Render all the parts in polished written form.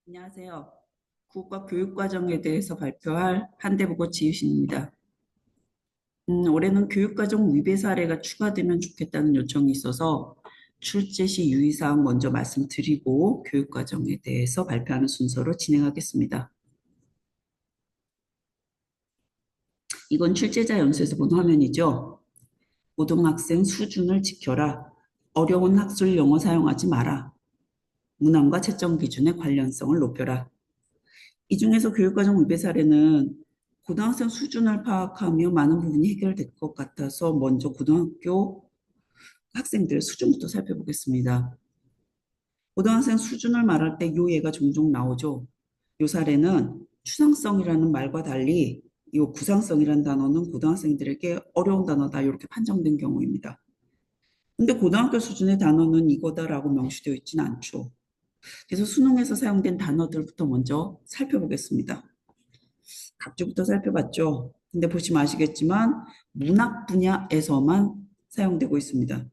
안녕하세요. 국가 교육과정에 대해서 발표할 한대보고 지유신입니다. 올해는 교육과정 위배 사례가 추가되면 좋겠다는 요청이 있어서 출제 시 유의사항 먼저 말씀드리고 교육과정에 대해서 발표하는 순서로 진행하겠습니다. 이건 출제자 연수에서 본 화면이죠. 고등학생 수준을 지켜라. 어려운 학술 용어 사용하지 마라. 문항과 채점 기준의 관련성을 높여라. 이 중에서 교육과정 위배 사례는 고등학생 수준을 파악하며 많은 부분이 해결될 것 같아서 먼저 고등학교 학생들의 수준부터 살펴보겠습니다. 고등학생 수준을 말할 때 요 예가 종종 나오죠. 요 사례는 추상성이라는 말과 달리 이 구상성이라는 단어는 고등학생들에게 어려운 단어다 이렇게 판정된 경우입니다. 근데 고등학교 수준의 단어는 이거다라고 명시되어 있지는 않죠. 그래서 수능에서 사용된 단어들부터 먼저 살펴보겠습니다. 각주부터 살펴봤죠. 근데 보시면 아시겠지만 문학 분야에서만 사용되고 있습니다.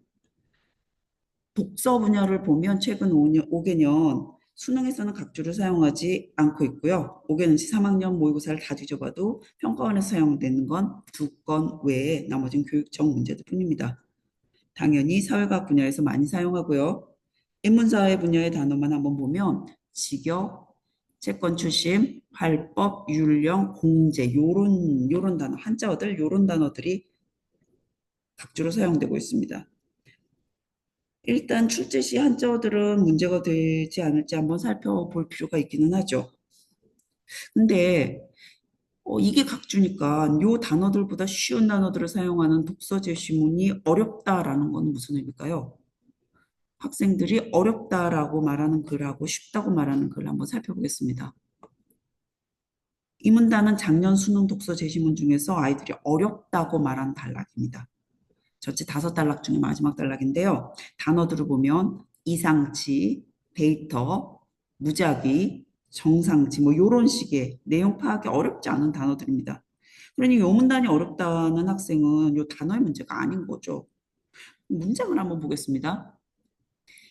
독서 분야를 보면 최근 5개년 수능에서는 각주를 사용하지 않고 있고요. 5개년치 3학년 모의고사를 다 뒤져봐도 평가원에서 사용되는 건 2건 외에 나머진 교육청 문제들 뿐입니다. 당연히 사회과학 분야에서 많이 사용하고요. 인문사회 분야의 단어만 한번 보면 직역, 채권 출신, 활법, 율령, 공제 요런 단어 한자어들 요런 단어들이 각주로 사용되고 있습니다. 일단 출제 시 한자어들은 문제가 되지 않을지 한번 살펴볼 필요가 있기는 하죠. 근데 이게 각주니까 요 단어들보다 쉬운 단어들을 사용하는 독서 제시문이 어렵다라는 건 무슨 의미일까요? 학생들이 어렵다라고 말하는 글하고 쉽다고 말하는 글을 한번 살펴보겠습니다. 이 문단은 작년 수능 독서 제시문 중에서 아이들이 어렵다고 말한 단락입니다. 전체 5단락 중에 마지막 단락인데요. 단어들을 보면 이상치, 데이터, 무작위, 정상치 뭐 이런 식의 내용 파악이 어렵지 않은 단어들입니다. 그러니 이 문단이 어렵다는 학생은 이 단어의 문제가 아닌 거죠. 문장을 한번 보겠습니다.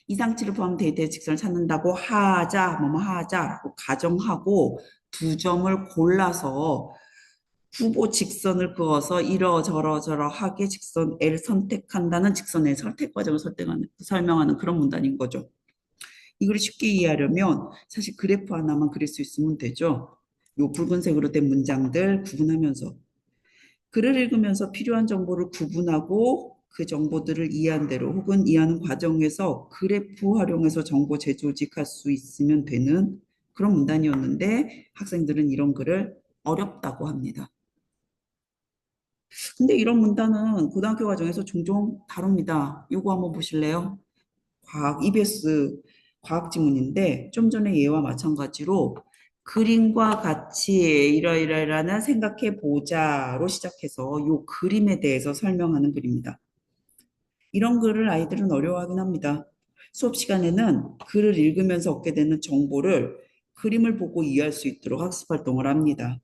이상치를 포함한 데이터의 직선을 찾는다고 하자, 뭐뭐 하자라고 가정하고 두 점을 골라서 후보 직선을 그어서 이러저러저러하게 직선 L을 선택한다는 직선 L 선택 과정을 설명하는 그런 문단인 거죠. 이걸 쉽게 이해하려면 사실 그래프 하나만 그릴 수 있으면 되죠. 요 붉은색으로 된 문장들 구분하면서 글을 읽으면서 필요한 정보를 구분하고 그 정보들을 이해한 대로 혹은 이해하는 과정에서 그래프 활용해서 정보 재조직할 수 있으면 되는 그런 문단이었는데 학생들은 이런 글을 어렵다고 합니다. 근데 이런 문단은 고등학교 과정에서 종종 다룹니다. 요거 한번 보실래요? 과학 EBS 과학 지문인데 좀 전에 얘와 마찬가지로 그림과 같이 이러이러이러는 생각해 보자로 시작해서 요 그림에 대해서 설명하는 글입니다. 이런 글을 아이들은 어려워하긴 합니다. 수업 시간에는 글을 읽으면서 얻게 되는 정보를 그림을 보고 이해할 수 있도록 학습 활동을 합니다.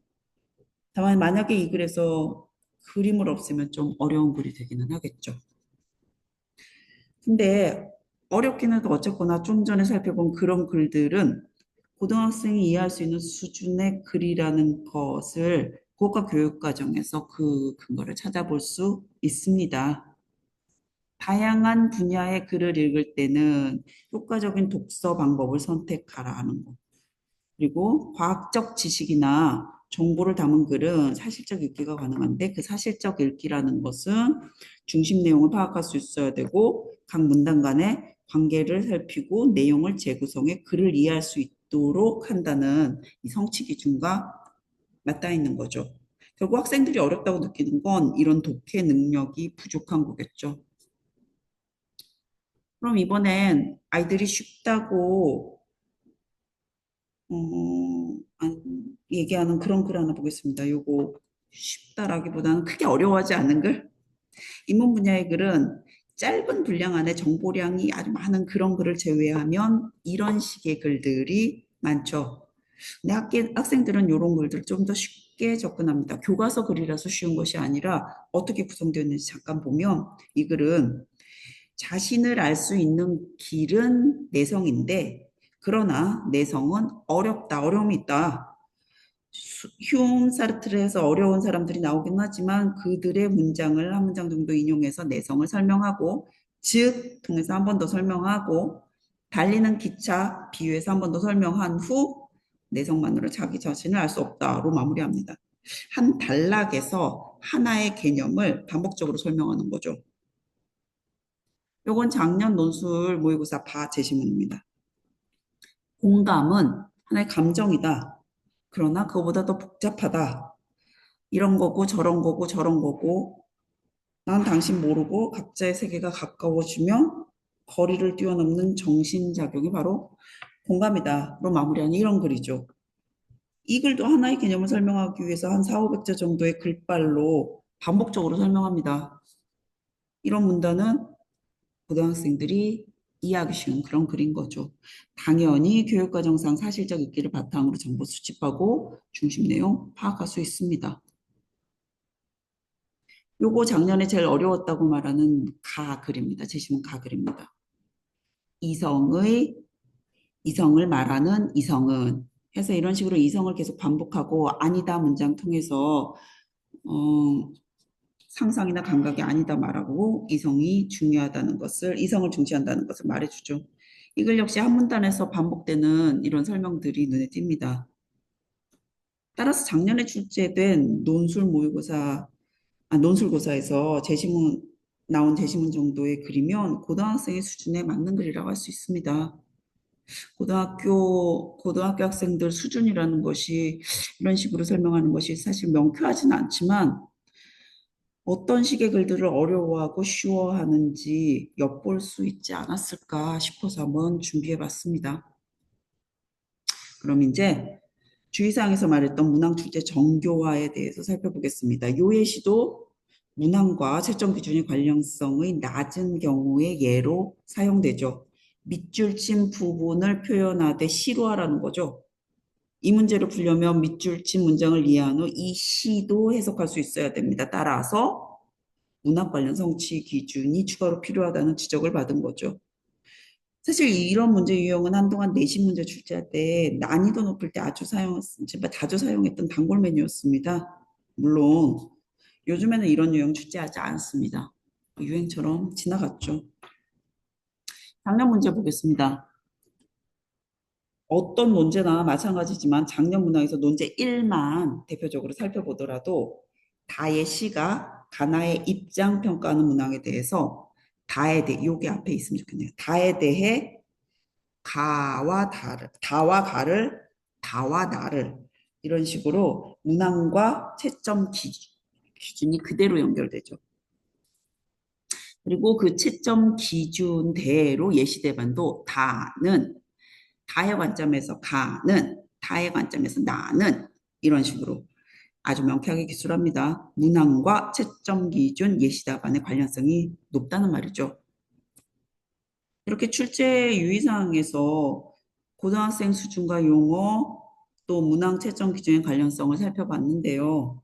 다만 만약에 이 글에서 그림을 없애면 좀 어려운 글이 되기는 하겠죠. 근데 어렵기는 해도 어쨌거나 좀 전에 살펴본 그런 글들은 고등학생이 이해할 수 있는 수준의 글이라는 것을 국가 교육 과정에서 그 근거를 찾아볼 수 있습니다. 다양한 분야의 글을 읽을 때는 효과적인 독서 방법을 선택하라 하는 거. 그리고 과학적 지식이나 정보를 담은 글은 사실적 읽기가 가능한데 그 사실적 읽기라는 것은 중심 내용을 파악할 수 있어야 되고 각 문단 간의 관계를 살피고 내용을 재구성해 글을 이해할 수 있도록 한다는 이 성취 기준과 맞닿아 있는 거죠. 결국 학생들이 어렵다고 느끼는 건 이런 독해 능력이 부족한 거겠죠. 그럼 이번엔 아이들이 쉽다고 얘기하는 그런 글 하나 보겠습니다. 요거 쉽다라기보다는 크게 어려워하지 않는 글? 인문 분야의 글은 짧은 분량 안에 정보량이 아주 많은 그런 글을 제외하면 이런 식의 글들이 많죠. 근데 학생들은 이런 글들 좀 더 쉽게 접근합니다. 교과서 글이라서 쉬운 것이 아니라 어떻게 구성되어 있는지 잠깐 보면 이 글은 자신을 알 수 있는 길은 내성인데 그러나 내성은 어렵다, 어려움이 있다. 휴움 사르트르에서 어려운 사람들이 나오긴 하지만 그들의 문장을 한 문장 정도 인용해서 내성을 설명하고 즉 통해서 한 번 더 설명하고 달리는 기차 비유해서 한 번 더 설명한 후 내성만으로 자기 자신을 알 수 없다로 마무리합니다. 한 단락에서 하나의 개념을 반복적으로 설명하는 거죠. 요건 작년 논술 모의고사 바 제시문입니다. 공감은 하나의 감정이다. 그러나 그거보다 더 복잡하다. 이런 거고 저런 거고 저런 거고 난 당신 모르고 각자의 세계가 가까워지면 거리를 뛰어넘는 정신작용이 바로 공감이다로 마무리하는 이런 글이죠. 이 글도 하나의 개념을 설명하기 위해서 한 4, 500자 정도의 글발로 반복적으로 설명합니다. 이런 문단은 고등학생들이 이해하기 쉬운 그런 글인 거죠. 당연히 교육과정상 사실적 있기를 바탕으로 정보 수집하고 중심 내용 파악할 수 있습니다. 요거 작년에 제일 어려웠다고 말하는 가글입니다. 제시문 가글입니다. 이성을 말하는 이성은 해서 이런 식으로 이성을 계속 반복하고 아니다 문장 통해서 상상이나 감각이 아니다 말하고 이성을 중시한다는 것을 말해주죠. 이걸 역시 한 문단에서 반복되는 이런 설명들이 눈에 띕니다. 따라서 작년에 출제된 논술고사에서 나온 제시문 정도의 글이면 고등학생의 수준에 맞는 글이라고 할 수 있습니다. 고등학교 학생들 수준이라는 것이 이런 식으로 설명하는 것이 사실 명쾌하지는 않지만 어떤 식의 글들을 어려워하고 쉬워하는지 엿볼 수 있지 않았을까 싶어서 한번 준비해 봤습니다. 그럼 이제 주의사항에서 말했던 문항 출제 정교화에 대해서 살펴보겠습니다. 요 예시도 문항과 채점 기준의 관련성의 낮은 경우의 예로 사용되죠. 밑줄 친 부분을 표현하되 시로하라는 거죠. 이 문제를 풀려면 밑줄 친 문장을 이해한 후 이 시도 해석할 수 있어야 됩니다. 따라서 문학 관련 성취 기준이 추가로 필요하다는 지적을 받은 거죠. 사실 이런 문제 유형은 한동안 내신 문제 출제할 때 난이도 높을 때 자주 사용했던 단골 메뉴였습니다. 물론 요즘에는 이런 유형 출제하지 않습니다. 유행처럼 지나갔죠. 작년 문제 보겠습니다. 어떤 논제나 마찬가지지만 작년 문항에서 논제 1만 대표적으로 살펴보더라도 다의 시가 가나의 입장 평가하는 문항에 대해서 요게 앞에 있으면 좋겠네요. 다에 대해 다와 가를, 다와 나를 이런 식으로 문항과 채점 기준이 그대로 연결되죠. 그리고 그 채점 기준대로 예시대반도 다의 관점에서 다의 관점에서 나는 이런 식으로 아주 명쾌하게 기술합니다. 문항과 채점 기준 예시답안의 관련성이 높다는 말이죠. 이렇게 출제 유의사항에서 고등학생 수준과 용어 또 문항 채점 기준의 관련성을 살펴봤는데요.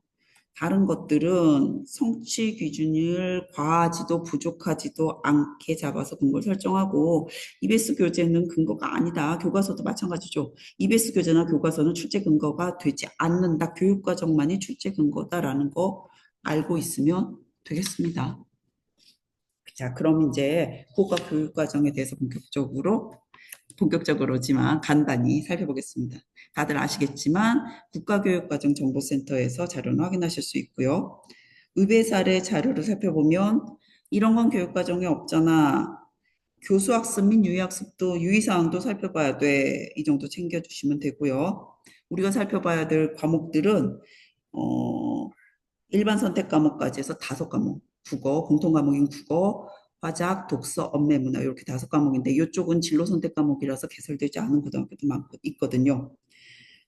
다른 것들은 성취 기준을 과하지도 부족하지도 않게 잡아서 근거를 설정하고 EBS 교재는 근거가 아니다. 교과서도 마찬가지죠. EBS 교재나 교과서는 출제 근거가 되지 않는다. 교육과정만이 출제 근거다라는 거 알고 있으면 되겠습니다. 자, 그럼 이제 국가 교육과정에 대해서 본격적으로지만 간단히 살펴보겠습니다. 다들 아시겠지만 국가교육과정정보센터에서 자료는 확인하실 수 있고요. 의뢰 사례 자료를 살펴보면 이런 건 교육과정에 없잖아. 교수학습 및 유의학습도 유의사항도 살펴봐야 돼. 이 정도 챙겨주시면 되고요. 우리가 살펴봐야 될 과목들은 일반 선택 과목까지 해서 5과목. 국어, 공통 과목인 국어, 화작, 독서, 언매, 문화 이렇게 5과목인데 이쪽은 진로 선택 과목이라서 개설되지 않은 고등학교도 있거든요.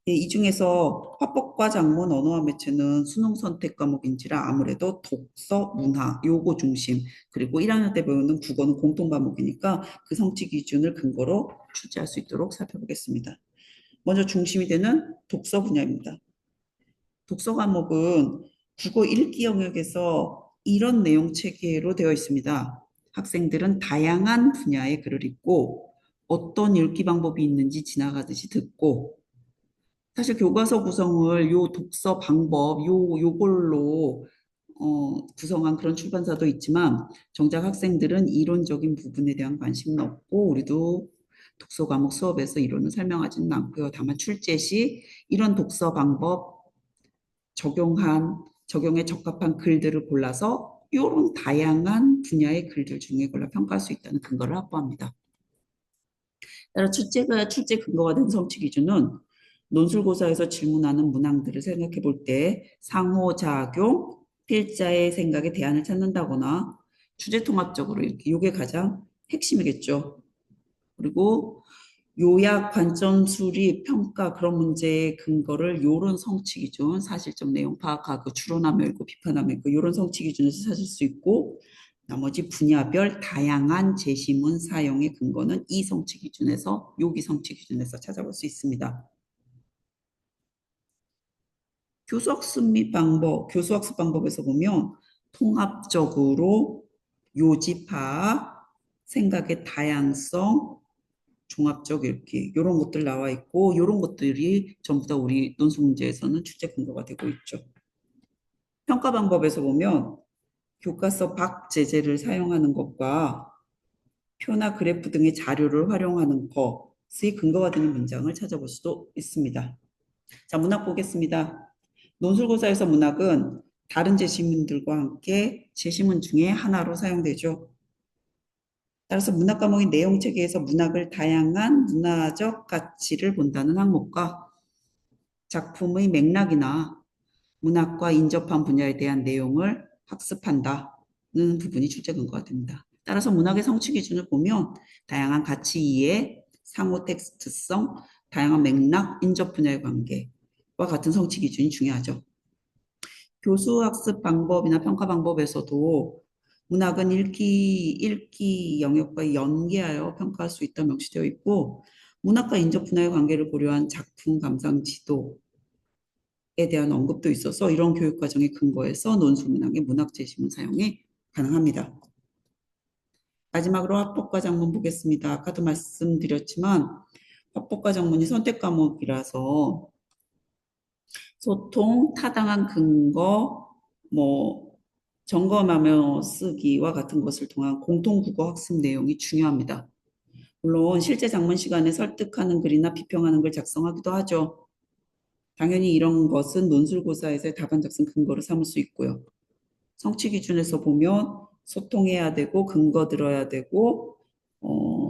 이 중에서 화법과 작문, 언어와 매체는 수능 선택 과목인지라 아무래도 독서, 문화 요거 중심 그리고 1학년 때 배우는 국어는 공통 과목이니까 그 성취 기준을 근거로 출제할 수 있도록 살펴보겠습니다. 먼저 중심이 되는 독서 분야입니다. 독서 과목은 국어 읽기 영역에서 이런 내용 체계로 되어 있습니다. 학생들은 다양한 분야의 글을 읽고 어떤 읽기 방법이 있는지 지나가듯이 듣고 사실 교과서 구성을 요 독서 방법 요걸로 구성한 그런 출판사도 있지만 정작 학생들은 이론적인 부분에 대한 관심은 없고 우리도 독서 과목 수업에서 이론을 설명하지는 않고요. 다만 출제 시 이런 독서 방법 적용에 적합한 글들을 골라서 이런 다양한 분야의 글들 중에 골라 평가할 수 있다는 근거를 확보합니다. 따라 출제 근거가 된 성취 기준은 논술고사에서 질문하는 문항들을 생각해 볼 때 상호작용, 필자의 생각에 대안을 찾는다거나 주제 통합적으로 이렇게 이게 가장 핵심이겠죠. 그리고 요약, 관점 수립, 평가 그런 문제의 근거를 요런 성취 기준, 사실적 내용 파악하고 추론하며 읽고 비판하며 읽고 요런 성취 기준에서 찾을 수 있고 나머지 분야별 다양한 제시문 사용의 근거는 이 성취 기준에서 요기 성취 기준에서 찾아볼 수 있습니다. 교수학습 방법에서 보면 통합적으로 요지 파악, 생각의 다양성, 종합적 읽기 이런 것들 나와 있고 이런 것들이 전부 다 우리 논술 문제에서는 출제 근거가 되고 있죠. 평가 방법에서 보면 교과서 박 제재를 사용하는 것과 표나 그래프 등의 자료를 활용하는 것의 근거가 되는 문장을 찾아볼 수도 있습니다. 자, 문학 보겠습니다. 논술고사에서 문학은 다른 제시문들과 함께 제시문 중에 하나로 사용되죠. 따라서 문학 과목의 내용 체계에서 문학을 다양한 문화적 가치를 본다는 항목과 작품의 맥락이나 문학과 인접한 분야에 대한 내용을 학습한다는 부분이 출제 근거가 됩니다. 따라서 문학의 성취 기준을 보면 다양한 가치 이해, 상호 텍스트성, 다양한 맥락, 인접 분야의 관계와 같은 성취 기준이 중요하죠. 교수 학습 방법이나 평가 방법에서도 문학은 읽기 영역과 연계하여 평가할 수 있다 명시되어 있고 문학과 인접 분야의 관계를 고려한 작품 감상 지도에 대한 언급도 있어서 이런 교육 과정의 근거에서 논술문학의 문학 제시문 사용이 가능합니다. 마지막으로 합법과 작문 보겠습니다. 아까도 말씀드렸지만 합법과 작문이 선택 과목이라서 소통, 타당한 근거, 뭐 점검하며 쓰기와 같은 것을 통한 공통국어 학습 내용이 중요합니다. 물론 실제 작문 시간에 설득하는 글이나 비평하는 글 작성하기도 하죠. 당연히 이런 것은 논술고사에서의 답안 작성 근거로 삼을 수 있고요. 성취 기준에서 보면 소통해야 되고 근거 들어야 되고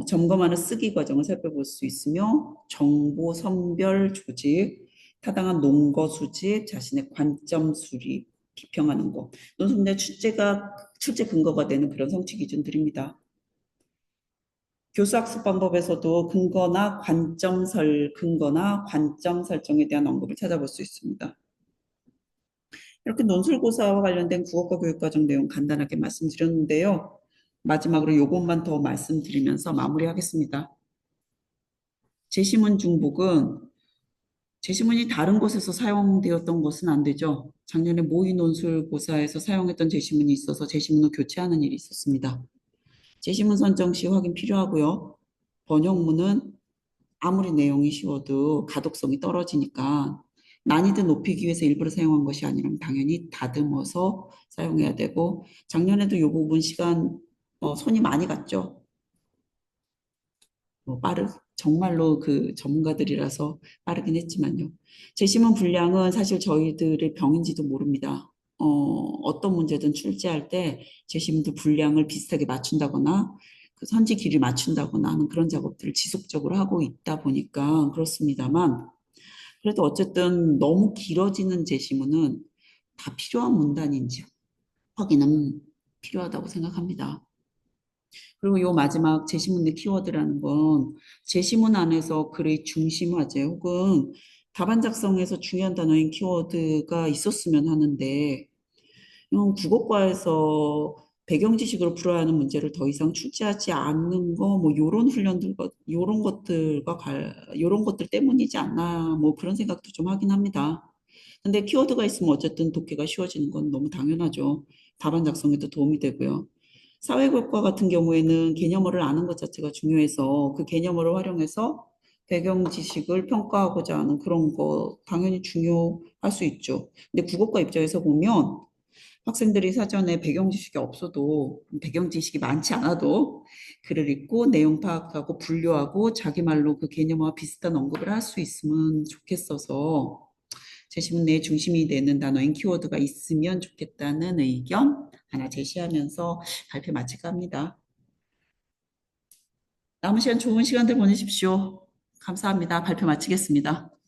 점검하는 쓰기 과정을 살펴볼 수 있으며 정보 선별 조직, 타당한 논거 수집, 자신의 관점 수립, 비평하는 것. 논술문제 출제 근거가 되는 그런 성취 기준들입니다. 교수학습 방법에서도 근거나 관점 설정에 대한 언급을 찾아볼 수 있습니다. 이렇게 논술고사와 관련된 국어과 교육과정 내용 간단하게 말씀드렸는데요. 마지막으로 요것만 더 말씀드리면서 마무리하겠습니다. 제시문 중복은 제시문이 다른 곳에서 사용되었던 것은 안 되죠. 작년에 모의 논술고사에서 사용했던 제시문이 있어서 제시문을 교체하는 일이 있었습니다. 제시문 선정 시 확인 필요하고요. 번역문은 아무리 내용이 쉬워도 가독성이 떨어지니까 난이도 높이기 위해서 일부러 사용한 것이 아니라면 당연히 다듬어서 사용해야 되고 작년에도 이 부분 시간 손이 많이 갔죠. 정말로 그 전문가들이라서 빠르긴 했지만요. 제시문 분량은 사실 저희들의 병인지도 모릅니다. 어떤 문제든 출제할 때 제시문도 분량을 비슷하게 맞춘다거나 그 선지 길이 맞춘다거나 하는 그런 작업들을 지속적으로 하고 있다 보니까 그렇습니다만 그래도 어쨌든 너무 길어지는 제시문은 다 필요한 문단인지 확인은 필요하다고 생각합니다. 그리고 요 마지막 제시문의 키워드라는 건 제시문 안에서 글의 중심 화제 혹은 답안 작성에서 중요한 단어인 키워드가 있었으면 하는데 이건 국어과에서 배경 지식으로 풀어야 하는 문제를 더 이상 출제하지 않는 거 뭐 요런 훈련들과 요런 것들 때문이지 않나 뭐 그런 생각도 좀 하긴 합니다. 근데 키워드가 있으면 어쨌든 독해가 쉬워지는 건 너무 당연하죠. 답안 작성에도 도움이 되고요. 사회교과 같은 경우에는 개념어를 아는 것 자체가 중요해서 그 개념어를 활용해서 배경 지식을 평가하고자 하는 그런 거 당연히 중요할 수 있죠. 근데 국어과 입장에서 보면 학생들이 사전에 배경 지식이 없어도 배경 지식이 많지 않아도 글을 읽고 내용 파악하고 분류하고 자기 말로 그 개념과 비슷한 언급을 할 수 있으면 좋겠어서 제시문 내에 중심이 되는 단어인 키워드가 있으면 좋겠다는 의견 하나 제시하면서 발표 마칠까 합니다. 남은 시간 좋은 시간들 보내십시오. 감사합니다. 발표 마치겠습니다.